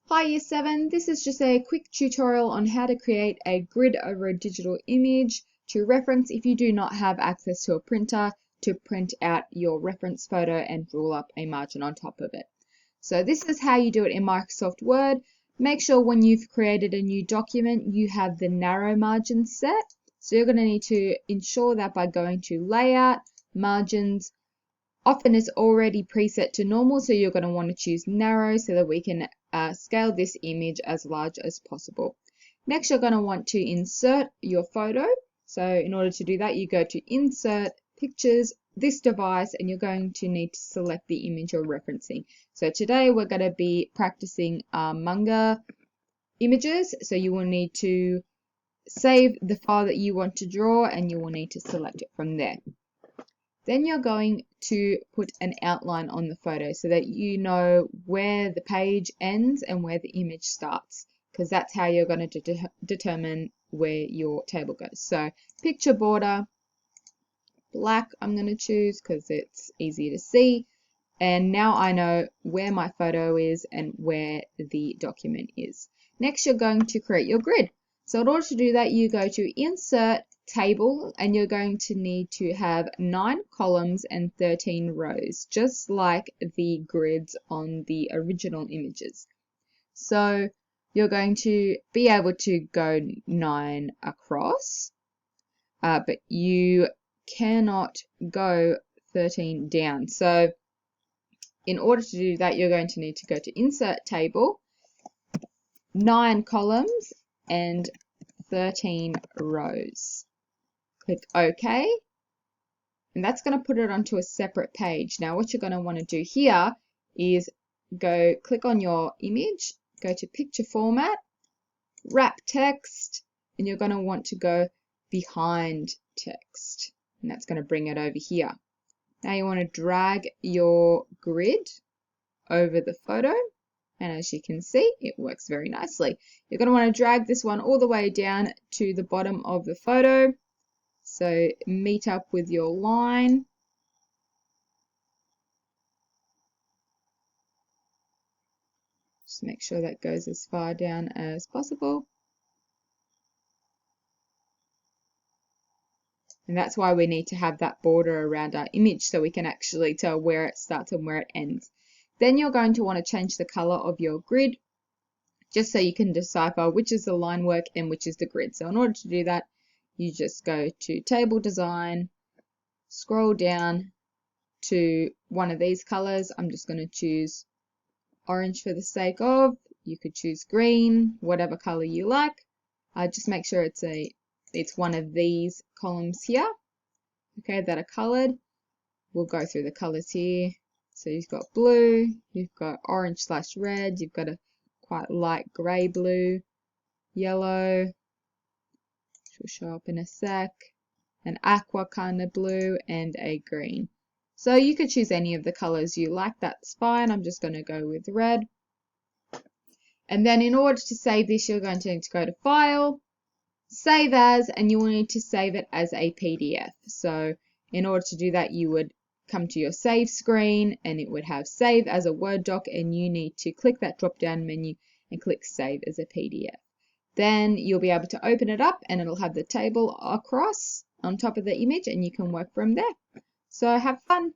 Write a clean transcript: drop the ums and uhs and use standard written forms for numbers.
Hi Year 7, this is just a quick tutorial on how to create a grid over a digital image to reference if you do not have access to a printer to print out your reference photo and rule up a margin on top of it. So this is how you do it in Microsoft Word. Make sure when you've created a new document you have the narrow margin set. So you're going to need to ensure that by going to Layout, Margins. Often it's already preset to normal, so you're going to want to choose narrow so that we can scale this image as large as possible. Next, you're going to want to insert your photo. So in order to do that, you go to Insert, Pictures, this device, and you're going to need to select the image you're referencing. So today we're going to be practicing manga images, so you will need to save the file that you want to draw and you will need to select it from there. Then you're going to put an outline on the photo so that you know where the page ends and where the image starts, because that's how you're going to determine where your table goes. So picture border, black I'm going to choose because it's easy to see. And now I know where my photo is and where the document is. Next, you're going to create your grid. So in order to do that, you go to Insert, Table, and you're going to need to have 9 columns and 13 rows, just like the grids on the original images. So you're going to be able to go 9 across, but you cannot go 13 down. So in order to do that, you're going to need to go to Insert, Table, 9 columns and 13 rows. Click OK, and that's going to put it onto a separate page. Now what you're going to want to do here is click on your image, go to Picture Format, Wrap Text, and you're going to want to go behind text, and that's going to bring it over here. Now you want to drag your grid over the photo, and as you can see, it works very nicely. You're going to want to drag this one all the way down to the bottom of the photo. So meet up with your line. Just make sure that goes as far down as possible. And that's why we need to have that border around our image so we can actually tell where it starts and where it ends. Then you're going to want to change the color of your grid just so you can decipher which is the line work and which is the grid. So in order to do that, you just go to Table Design, scroll down to one of these colors. I'm just going to choose orange for the sake of. You could choose green, whatever color you like. Just make sure it's one of these columns here, okay, that are colored. We'll go through the colors here. So you've got blue, you've got orange/red, you've got a quite light gray blue, yellow, which will show up in a sec, an aqua kind of blue, and a green. So you could choose any of the colors you like, that's fine. I'm just going to go with red. And then in order to save this, you're going to need to go to File, Save As, and you will need to save it as a PDF. So in order to do that, you would come to your Save screen, and it would have Save as a Word doc, and you need to click that drop-down menu and click Save as a PDF. Then you'll be able to open it up, and it'll have the table across on top of the image, and you can work from there. So have fun!